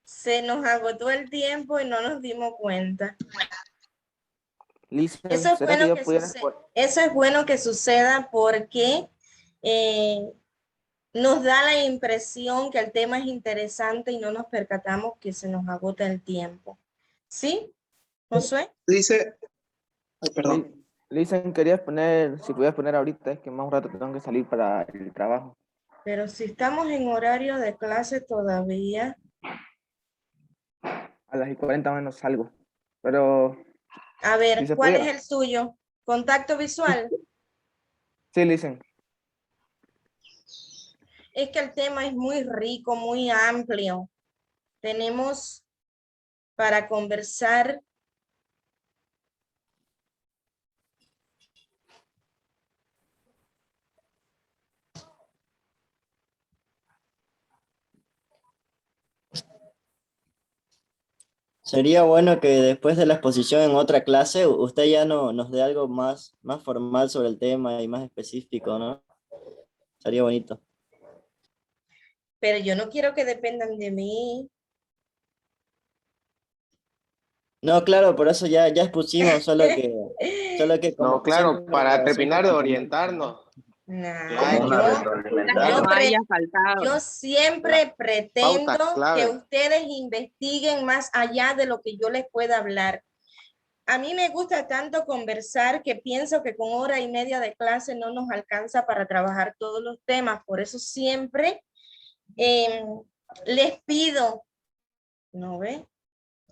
Se nos agotó el tiempo y no nos dimos cuenta. Lisa, Eso es ¿será que bueno yo que pudiera suceda. Eso es bueno que suceda porque nos da la impresión que el tema es interesante y no nos percatamos que se nos agota el tiempo. ¿Sí, Josué? Dice, ay, perdón. Lisa, querías poner, si pudieras poner ahorita, es que más un rato tengo que salir para el trabajo. Pero si estamos en horario de clase todavía. A las 40 menos salgo. Pero A si ver, se ¿cuál es pudiera. el suyo? ¿Contacto visual? Sí, Lisa. Es que el tema es muy rico, muy amplio. Tenemos para conversar. Sería bueno que después de la exposición en otra clase, usted ya nos dé algo más formal sobre el tema y más específico, ¿no? Sería bonito. Pero yo no quiero que dependan de mí. No, claro, por eso ya expusimos, solo que No, como claro, para terminar de orientarnos. Nah, Como una yo, retroalimentación. No haya faltado. yo siempre pretendo Pautas que clave. ustedes investiguen más allá de lo que yo les pueda hablar. A mí me gusta tanto conversar que pienso que con hora y media de clase no nos alcanza para trabajar todos los temas. Por eso siempre les pido, ¿no ve?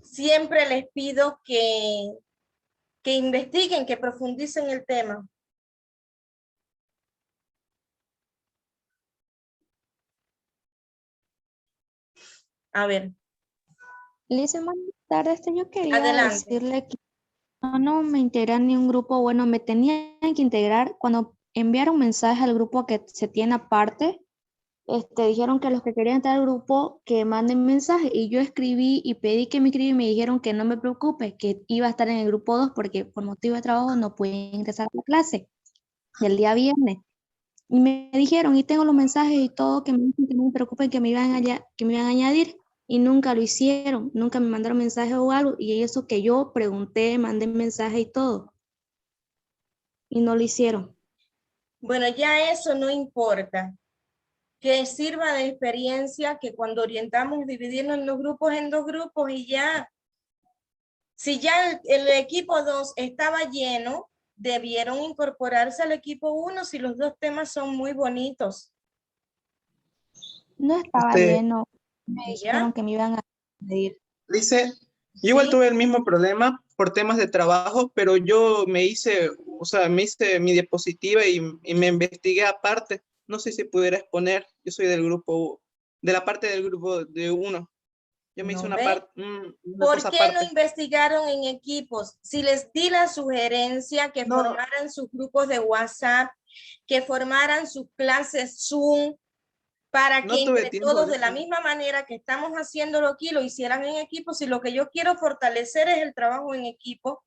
Siempre les pido que investiguen, que profundicen el tema. A ver, Lice, buenas tardes. Yo quería adelante. decirle que no me integré en ni un grupo. Bueno, me tenían que integrar cuando enviaron un mensaje al grupo que se tiene aparte. Dijeron que los que querían entrar al grupo que manden mensaje y yo escribí y pedí que me escribí y me dijeron que no me preocupe, que iba a estar en el grupo 2 porque por motivo de trabajo no pude ingresar a la clase del día viernes. Y me dijeron, y tengo los mensajes y todo, que no me preocupen, que me iban a añadir, y nunca lo hicieron, nunca me mandaron mensajes o algo, y eso que yo pregunté, mandé mensaje y todo, y no lo hicieron. Bueno, ya eso no importa. Que sirva de experiencia que cuando orientamos dividirnos los grupos en dos grupos y ya. Si ya el equipo 2 estaba lleno, debieron incorporarse al equipo 1 si los dos temas son muy bonitos. No estaba lleno, me dijeron ¿Ya? que me iban a pedir. Dice, yo igual Sí. tuve el mismo problema por temas de trabajo, pero yo me hice mi diapositiva y me investigué aparte. No sé si pudiera exponer, yo soy del grupo, de la parte del grupo de uno. Yo me hice ¿No una ve? parte, una ¿Por cosa qué no aparte. investigaron en equipos? Si les di la sugerencia que No, formaran sus grupos de WhatsApp, que formaran sus clases Zoom, para que no tuve entre tiempo todos, de de la eso. misma manera que estamos haciéndolo aquí, lo hicieran en equipo. Si lo que yo quiero fortalecer es el trabajo en equipo.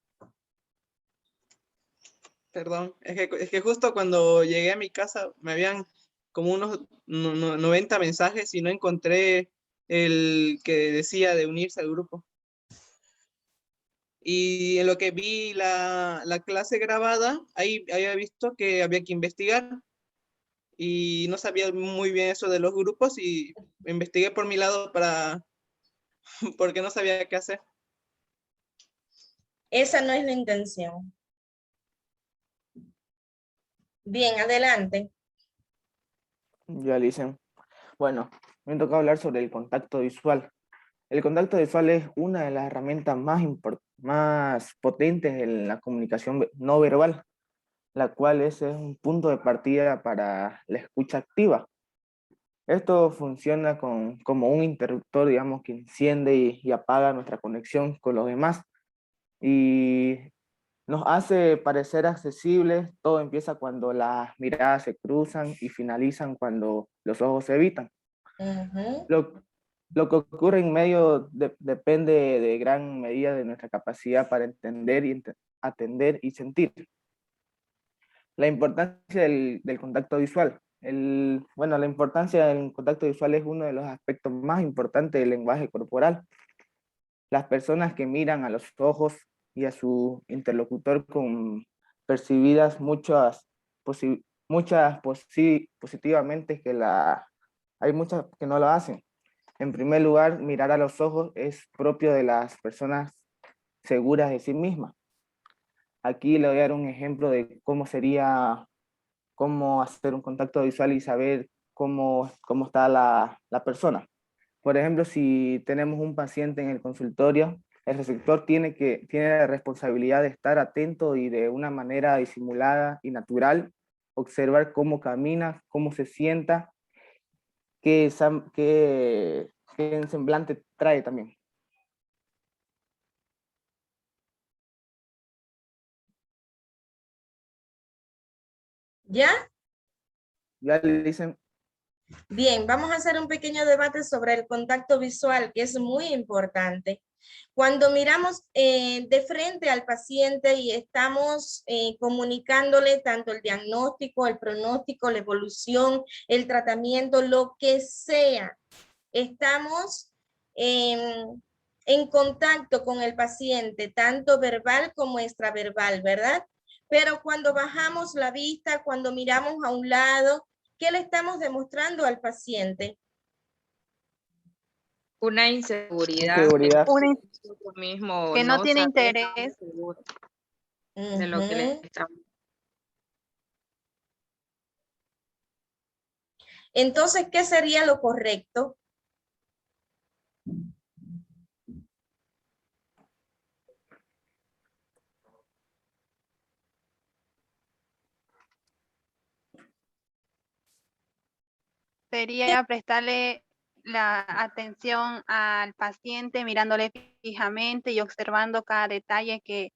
Perdón, es que justo cuando llegué a mi casa me habían como unos 90 mensajes y no encontré el que decía de unirse al grupo. Y en lo que vi la clase grabada, ahí había visto que había que investigar y no sabía muy bien eso de los grupos y investigué por mi lado porque no sabía qué hacer. Esa no es la intención. Bien, adelante. Ya dicen. Bueno, me toca hablar sobre el contacto visual. El contacto visual es una de las herramientas más potentes en la comunicación no verbal, la cual es un punto de partida para la escucha activa. Esto funciona como un interruptor, digamos, que enciende y apaga nuestra conexión con los demás y nos hace parecer accesibles. Todo empieza cuando las miradas se cruzan y finalizan cuando los ojos se evitan. Lo, lo que ocurre en medio depende de gran medida de nuestra capacidad para entender y atender y sentir. La importancia del contacto visual. Bueno, la importancia del contacto visual es uno de los aspectos más importantes del lenguaje corporal. Las personas que miran a los ojos y a su interlocutor con percibidas positivamente hay muchas que no lo hacen. En primer lugar, mirar a los ojos es propio de las personas seguras de sí mismas. Aquí le voy a dar un ejemplo de cómo hacer un contacto visual y saber cómo está la persona. Por ejemplo, si tenemos un paciente en el consultorio, el receptor tiene la responsabilidad de estar atento y de una manera disimulada y natural, observar cómo camina, cómo se sienta, qué semblante trae también. ¿Ya? Ya le dicen, Bien, vamos a hacer un pequeño debate sobre el contacto visual, que es muy importante. Cuando miramos de frente al paciente y estamos comunicándole tanto el diagnóstico, el pronóstico, la evolución, el tratamiento, lo que sea, estamos en contacto con el paciente, tanto verbal como extraverbal, ¿verdad? Pero cuando bajamos la vista, cuando miramos a un lado, ¿qué le estamos demostrando al paciente? Una inseguridad. inseguridad. Nosotros mismos Que no tiene sabemos interés. de lo que le estamos. Entonces, ¿qué sería lo correcto? Sería prestarle la atención al paciente, mirándole fijamente y observando cada detalle que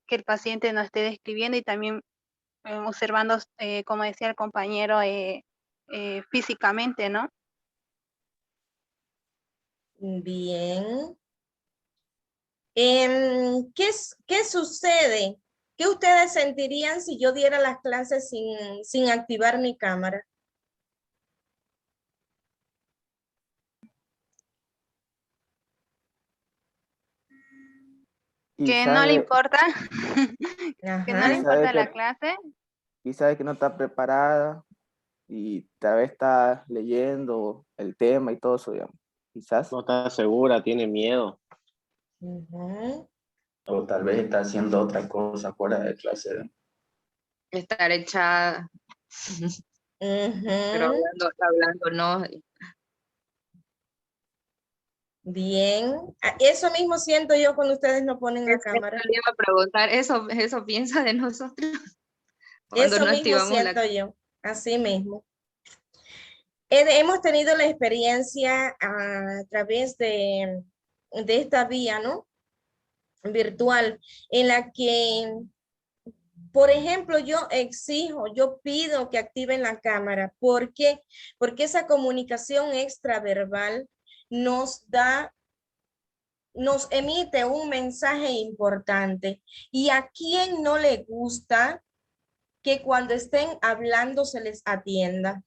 el paciente nos esté describiendo, y también observando, como decía el compañero, físicamente, ¿no? Bien. ¿Qué sucede? ¿Qué ustedes sentirían si yo diera las clases sin activar mi cámara? Que no le importa, que no le Ajá. importa la clase. Y sabe que no está preparada y tal vez está leyendo el tema y todo eso, digamos. Quizás. No está segura, tiene miedo. Ujú. O tal vez está haciendo otra cosa fuera de clase. Estar echada, pero Ujú. hablando no. Bien. Eso mismo siento yo cuando ustedes no ponen la cámara. Le iba a preguntar, eso piensa de nosotros cuando Eso no mismo activamos la. siento yo. Así mismo. Hemos tenido la experiencia a través de esta vía, ¿no? Virtual, en la que, por ejemplo, yo exijo, yo pido que activen la cámara. ¿Por qué? Porque esa comunicación extraverbal nos emite un mensaje importante. ¿Y a quién no le gusta que cuando estén hablando se les atienda?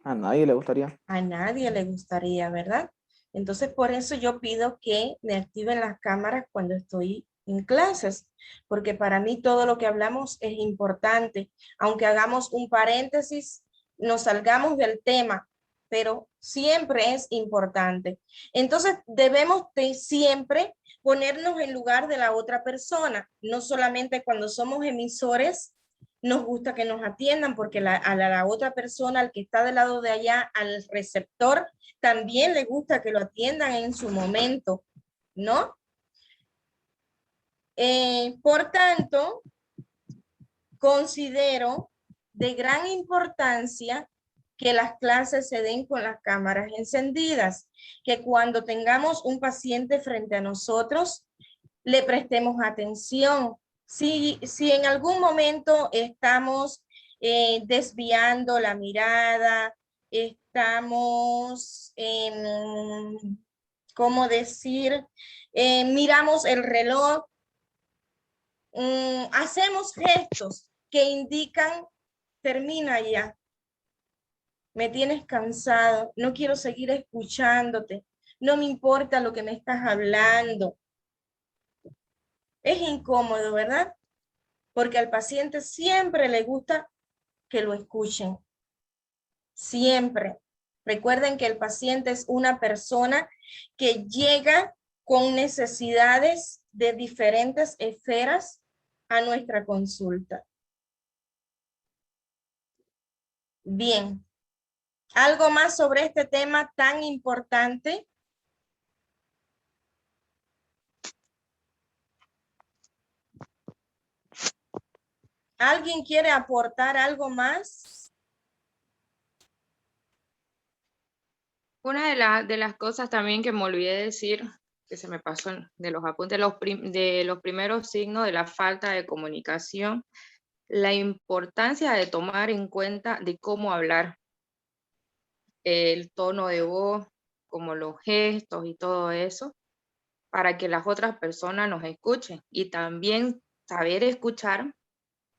A nadie le gustaría. A nadie le gustaría, ¿verdad? Entonces, por eso yo pido que me activen las cámaras cuando estoy en clases, porque para mí todo lo que hablamos es importante. Aunque hagamos un paréntesis, nos salgamos del tema, pero siempre es importante. Entonces, debemos de siempre ponernos en lugar de la otra persona, no solamente cuando somos emisores nos gusta que nos atiendan, porque a la otra persona, al que está del lado de allá, al receptor, también le gusta que lo atiendan en su momento, ¿no? Por tanto, considero de gran importancia que las clases se den con las cámaras encendidas, que cuando tengamos un paciente frente a nosotros, le prestemos atención. Si en algún momento estamos desviando la mirada, estamos ¿Cómo decir? Miramos el reloj, hacemos gestos que indican, termina ya, me tienes cansado, no quiero seguir escuchándote, no me importa lo que me estás hablando. Es incómodo, ¿verdad? Porque al paciente siempre le gusta que lo escuchen. Siempre. Recuerden que el paciente es una persona que llega con necesidades de diferentes esferas a nuestra consulta. Bien. ¿Algo más sobre este tema tan importante? ¿Alguien quiere aportar algo más? Una de las cosas también que me olvidé de decir, que se me pasó de los apuntes, de los primeros signos de la falta de comunicación, la importancia de tomar en cuenta de cómo hablar, el tono de voz, como los gestos y todo eso, para que las otras personas nos escuchen, y también saber escuchar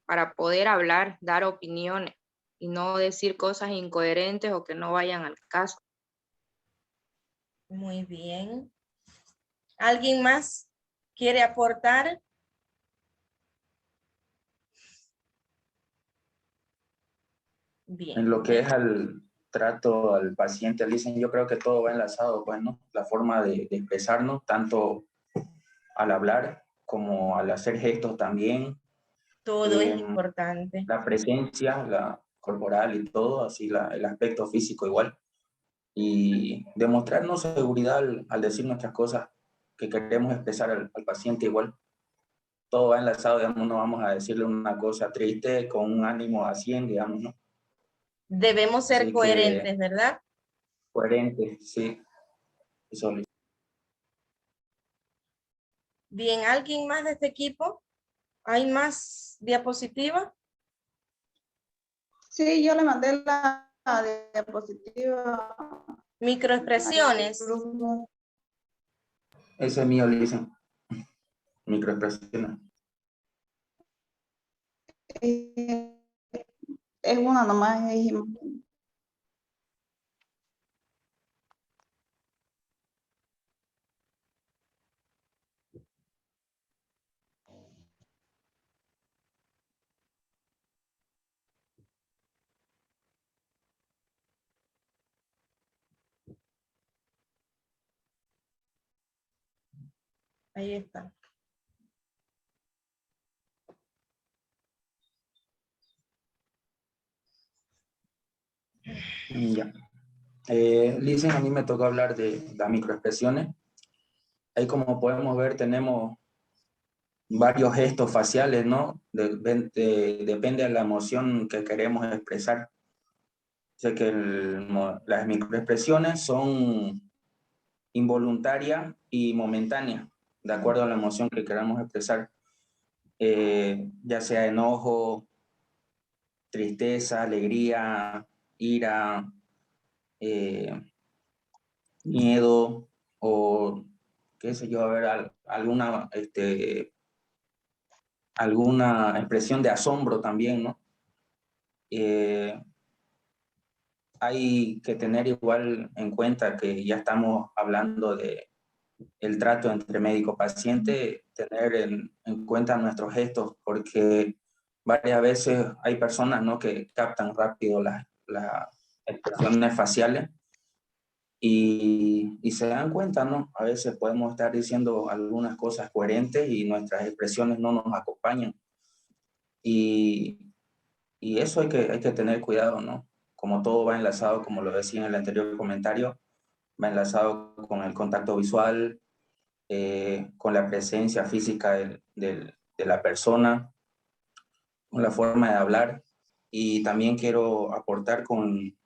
para poder hablar, dar opiniones y no decir cosas incoherentes o que no vayan al caso. Muy bien. ¿Alguien más quiere aportar? Bien. En lo que es al trato al paciente, dicen, yo creo que todo va enlazado, pues, ¿no? La forma de expresarnos, tanto al hablar como al hacer gestos también. Todo es importante. La presencia, la corporal y todo, así el aspecto físico igual. Y demostrarnos seguridad al decir nuestras cosas que queremos expresar al paciente igual. Todo va enlazado, digamos, no vamos a decirle una cosa triste con un ánimo a 100, digamos, ¿no? Debemos ser Así coherentes, que, ¿verdad? coherentes, sí. Eso. Bien, ¿alguien más de este equipo? ¿Hay más diapositiva? Sí, yo le mandé la diapositiva. Microexpresiones. Ese es mío, le dicen. Microexpresiones. Es una nomás. Ahí está. Ya. Listen, a mí me tocó hablar de las microexpresiones. Ahí, como podemos ver, tenemos varios gestos faciales, ¿no? Depende de la emoción que queremos expresar. Sé que las microexpresiones son involuntarias y momentáneas, de acuerdo a la emoción que queramos expresar. Ya sea enojo, tristeza, alegría, ira, miedo o qué sé yo, a ver, alguna expresión de asombro también, ¿no? Hay que tener igual en cuenta que ya estamos hablando de el trato entre médico-paciente, tener en cuenta nuestros gestos, porque varias veces hay personas, ¿no?, que captan rápido las expresiones faciales y se dan cuenta, ¿no? A veces podemos estar diciendo algunas cosas coherentes y nuestras expresiones no nos acompañan. Y eso hay que tener cuidado, ¿no? Como todo va enlazado, como lo decía en el anterior comentario, va enlazado con el contacto visual, con la presencia física de la persona, con la forma de hablar. Y también quiero aportar con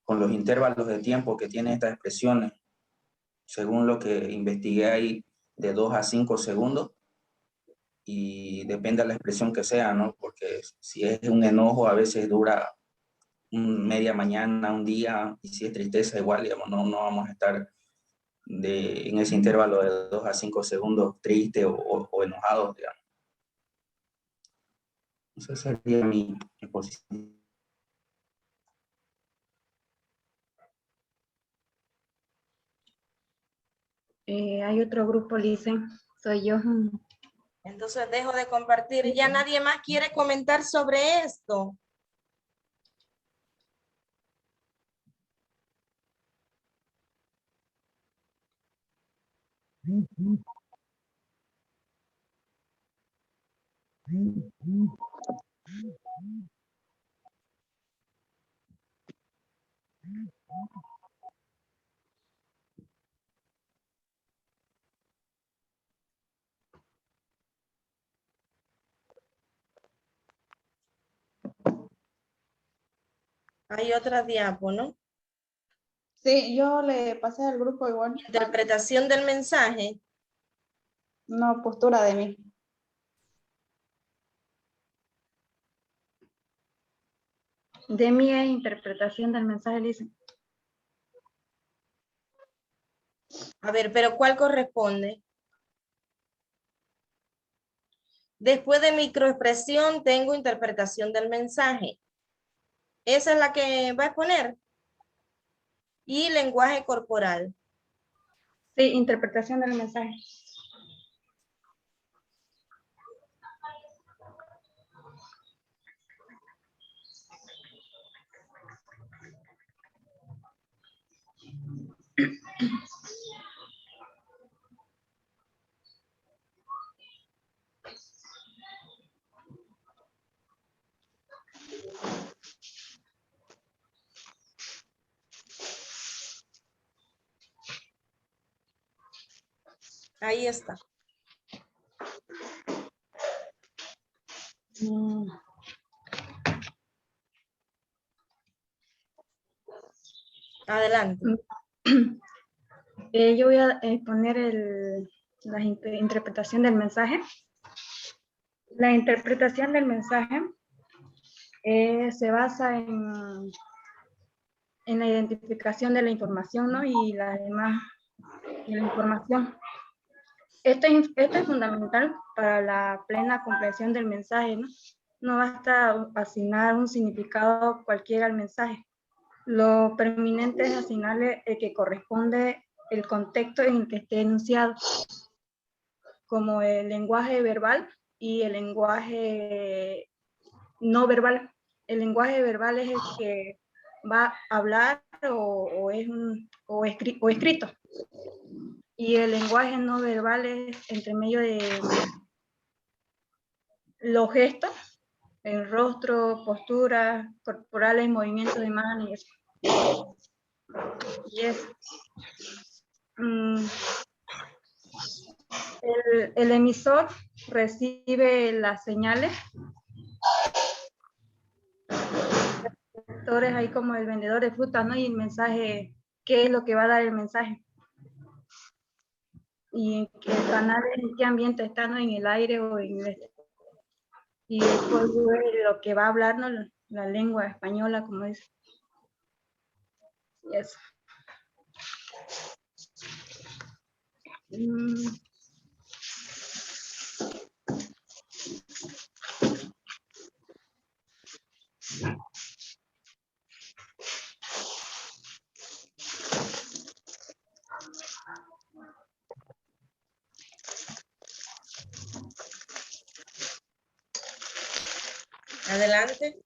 los intervalos de tiempo que tienen estas expresiones. Según lo que investigué, hay de 2 a 5 segundos y depende de la expresión que sea, ¿no? Porque si es un enojo, a veces dura media mañana, un día, y si es tristeza, igual, digamos, no vamos a estar en ese intervalo de 2 a 5 segundos triste o enojado, digamos. Esa sería mi posición. Hay otro grupo, Licen, soy yo. Entonces dejo de compartir. Ya nadie más quiere comentar sobre esto. Hay otra diapo, ¿no? Sí, yo le pasé al grupo igual. Interpretación del mensaje. No, postura de mí. De mi interpretación del mensaje, Licen. A ver, pero ¿cuál corresponde? Después de microexpresión tengo interpretación del mensaje. Esa es la que va a exponer. Y lenguaje corporal. Sí, interpretación del mensaje. Ahí está. Adelante. Yo voy a poner la interpretación del mensaje. La interpretación del mensaje se basa en la identificación de la información, ¿no? Y la demás de la información. Esto es fundamental para la plena comprensión del mensaje, ¿no? No basta asignar un significado cualquiera al mensaje. Lo pertinente es asignarle el que corresponde el contexto en el que esté enunciado, como el lenguaje verbal y el lenguaje no verbal. El lenguaje verbal es el que va a hablar o escrito. Y el lenguaje no verbal es entre medio de los gestos, el rostro, posturas corporales, movimientos de manos y eso. Y es el emisor recibe las señales. Sectores ahí como el vendedor de fruta, ¿no? Y el mensaje, ¿qué es lo que va a dar el mensaje? Y en qué canal, en qué ambiente está, ¿no? En el aire o en el... Y después lo que va a hablar, ¿no? La lengua española, como es. Y eso. Adelante.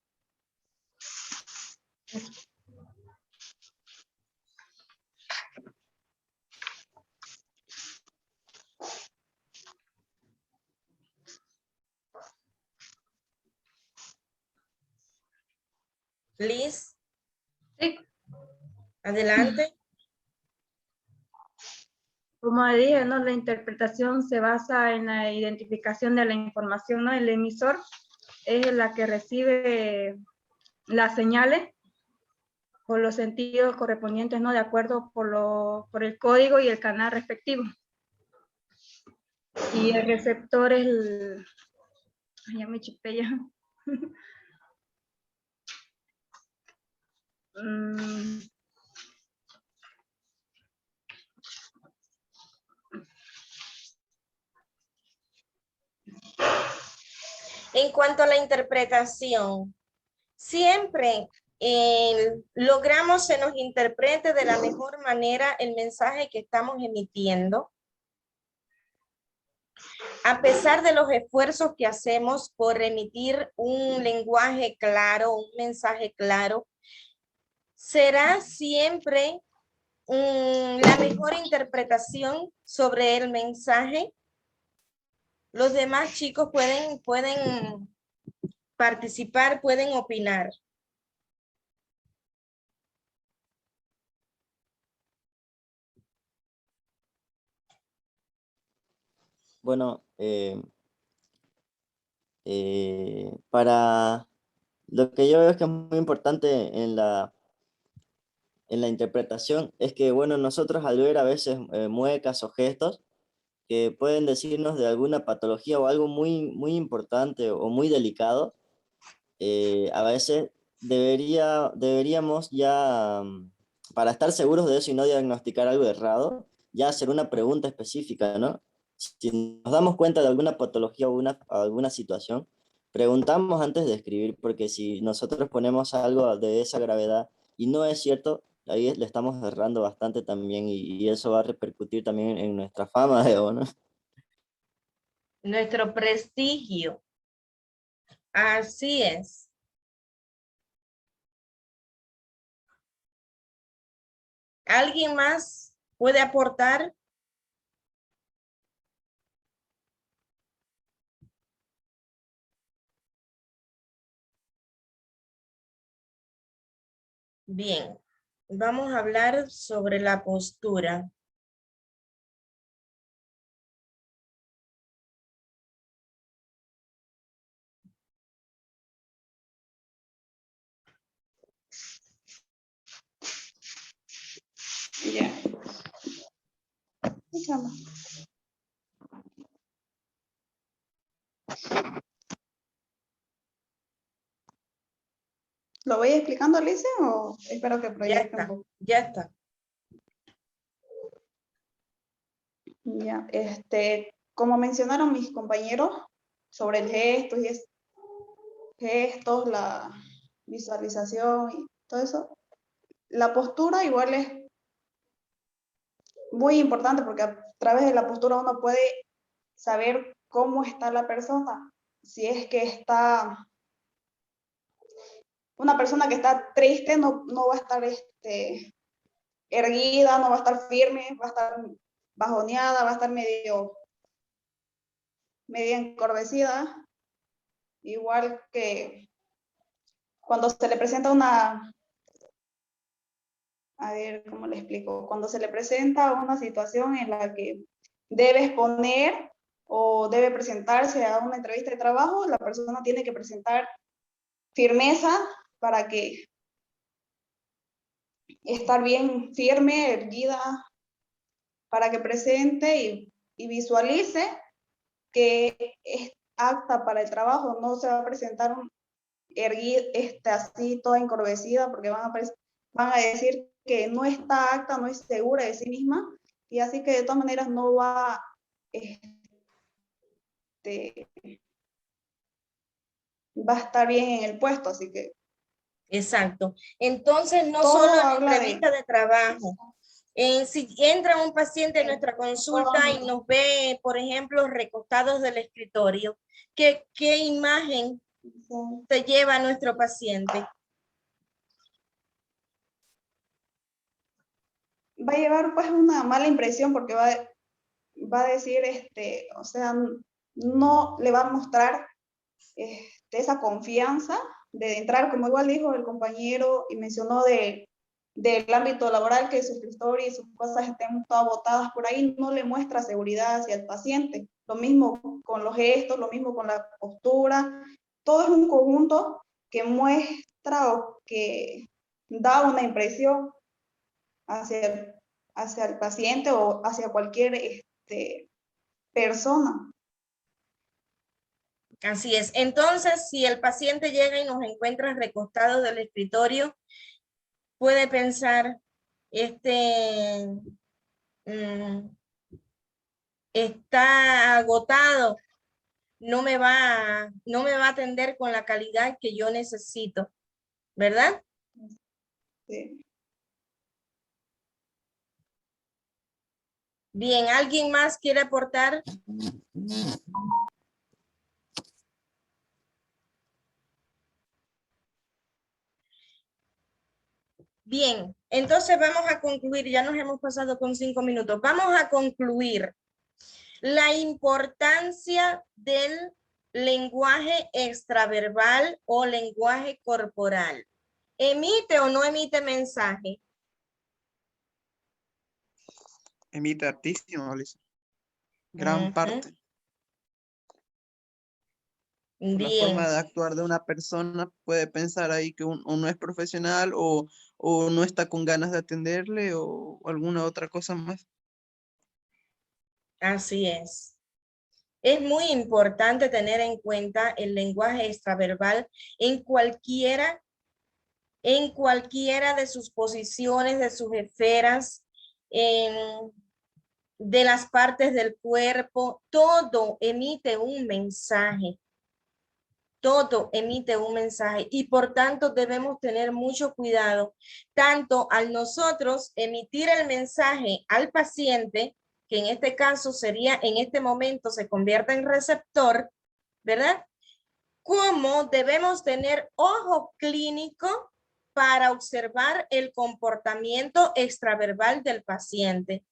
Liz. Sí. Adelante. Como dije, ¿no? La interpretación se basa en la identificación de la información, ¿no? El emisor es la que recibe las señales por los sentidos correspondientes, ¿no? De acuerdo por el código y el canal respectivo. Y el receptor es el... Ay, ya me chipé ya. En cuanto a la interpretación, siempre logramos se nos interprete de la mejor manera el mensaje que estamos emitiendo. A pesar de los esfuerzos que hacemos por emitir un lenguaje claro, un mensaje claro, será siempre la mejor interpretación sobre el mensaje. Los demás chicos pueden participar, pueden opinar. Bueno, para lo que yo veo es que es muy importante en la interpretación es que, bueno, nosotros al ver a veces muecas o gestos que pueden decirnos de alguna patología o algo muy, muy importante o muy delicado, a veces deberíamos ya, para estar seguros de eso y no diagnosticar algo errado, ya hacer una pregunta específica, ¿no? Si nos damos cuenta de alguna patología o alguna situación, preguntamos antes de escribir, porque si nosotros ponemos algo de esa gravedad y no es cierto, ahí le estamos errando bastante también y eso va a repercutir también en nuestra fama, ¿no? Nuestro prestigio. Así es. ¿Alguien más puede aportar? Bien, vamos a hablar sobre la postura. Ya. ¿Lo voy explicando, Alicia, o espero que proyecte un poco? Ya está. Ya, como mencionaron mis compañeros sobre el gesto y gestos, la visualización y todo eso, la postura igual es muy importante porque a través de la postura uno puede saber cómo está la persona. Si es que está una persona que está triste, no va a estar erguida, no va a estar firme, va a estar bajoneada, va a estar medio encorvecida. Igual que cuando se le presenta a ver, ¿cómo le explico? Cuando se le presenta una situación en la que debe exponer o debe presentarse a una entrevista de trabajo, la persona tiene que presentar firmeza para que estar bien firme, erguida, para que presente y visualice que es apta para el trabajo. No se va a presentar erguida, así toda encorvecida, porque van a decir que no está apta, no es segura de sí misma, y así que de todas maneras no va va a estar bien en el puesto, así que. Exacto. Entonces, no todo solo en habla entrevista de trabajo. Si entra un paciente en nuestra consulta y nos ve, por ejemplo, recostados del escritorio, ¿qué imagen se lleva a nuestro paciente? Va a llevar pues una mala impresión porque va a decir, o sea, no le va a mostrar esa confianza de entrar, como igual dijo el compañero y mencionó del ámbito laboral, que su escritorio y sus cosas estén todas botadas por ahí, no le muestra seguridad hacia el paciente. Lo mismo con los gestos, lo mismo con la postura, todo es un conjunto que muestra o que da una impresión hacia el paciente o hacia cualquier persona. Así es. Entonces, si el paciente llega y nos encuentra recostados del escritorio, puede pensar, está agotado, no me va a atender con la calidad que yo necesito, ¿verdad? Sí. Bien, ¿alguien más quiere aportar? Bien, entonces vamos a concluir, ya nos hemos pasado con 5 minutos. Vamos a concluir la importancia del lenguaje extraverbal o lenguaje corporal. ¿Emite o no emite mensaje? Emite hartísimo, Lisa. Gran parte. La forma Bien. de actuar de una persona puede pensar ahí que uno es profesional o no está con ganas de atenderle o alguna otra cosa más. Así es. Es muy importante tener en cuenta el lenguaje extraverbal en cualquiera de sus posiciones, de sus esferas, de las partes del cuerpo. Todo emite un mensaje. Todo emite un mensaje y por tanto debemos tener mucho cuidado, tanto al nosotros emitir el mensaje al paciente, que en este caso sería, en este momento se convierte en receptor, ¿verdad? Como debemos tener ojo clínico para observar el comportamiento extraverbal del paciente.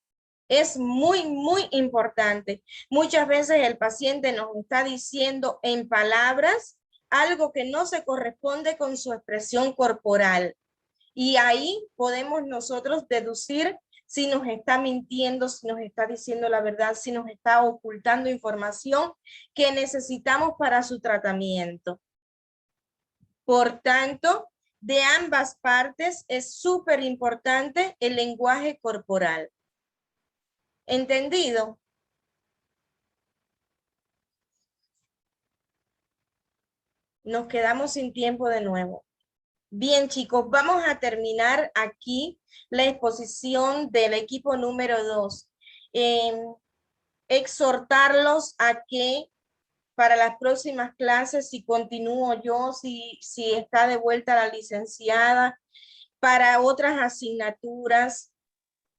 Es muy, muy importante. Muchas veces el paciente nos está diciendo en palabras algo que no se corresponde con su expresión corporal. Y ahí podemos nosotros deducir si nos está mintiendo, si nos está diciendo la verdad, si nos está ocultando información que necesitamos para su tratamiento. Por tanto, de ambas partes es súper importante el lenguaje corporal. ¿Entendido? Nos quedamos sin tiempo de nuevo. Bien, chicos, vamos a terminar aquí la exposición del equipo número 2. Exhortarlos a que para las próximas clases, si continúo yo, si está de vuelta la licenciada, para otras asignaturas,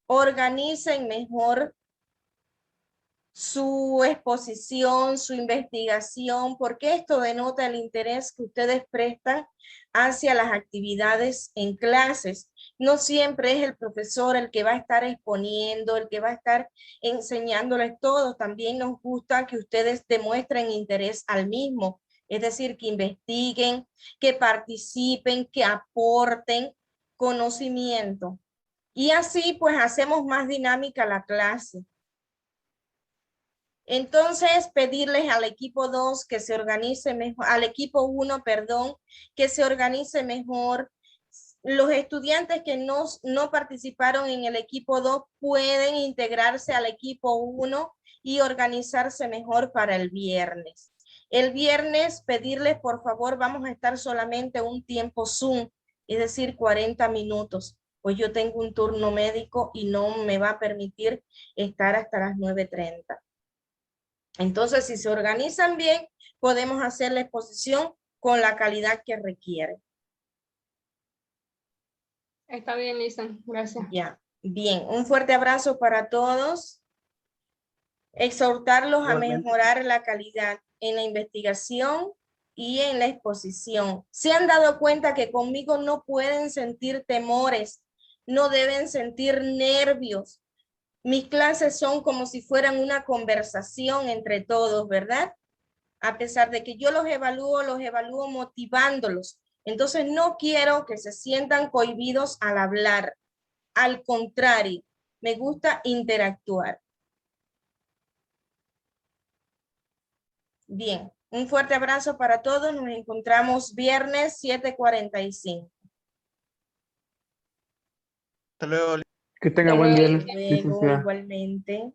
organicen mejor su exposición, su investigación, porque esto denota el interés que ustedes prestan hacia las actividades en clases. No siempre es el profesor el que va a estar exponiendo, el que va a estar enseñándoles todo. También nos gusta que ustedes demuestren interés al mismo, es decir, que investiguen, que participen, que aporten conocimiento. Y así pues hacemos más dinámica la clase. Entonces, pedirles al equipo 2 que se organice mejor, al equipo 1, perdón, que se organice mejor. Los estudiantes que no participaron en el equipo 2 pueden integrarse al equipo 1 y organizarse mejor para el viernes. El viernes, pedirles, por favor, vamos a estar solamente un tiempo Zoom, es decir, 40 minutos, pues yo tengo un turno médico y no me va a permitir estar hasta las 9:30. Entonces, si se organizan bien, podemos hacer la exposición con la calidad que requiere. Está bien, Lisa. Gracias. Ya, bien. Un fuerte abrazo para todos. Exhortarlos a mejorar la calidad en la investigación y en la exposición. Se han dado cuenta que conmigo no pueden sentir temores, no deben sentir nervios. Mis clases son como si fueran una conversación entre todos, ¿verdad? A pesar de que yo los evalúo motivándolos. Entonces no quiero que se sientan cohibidos al hablar. Al contrario, me gusta interactuar. Bien, un fuerte abrazo para todos. Nos encontramos viernes 7:45. Hasta luego. Que tenga buen día, Luego, igualmente.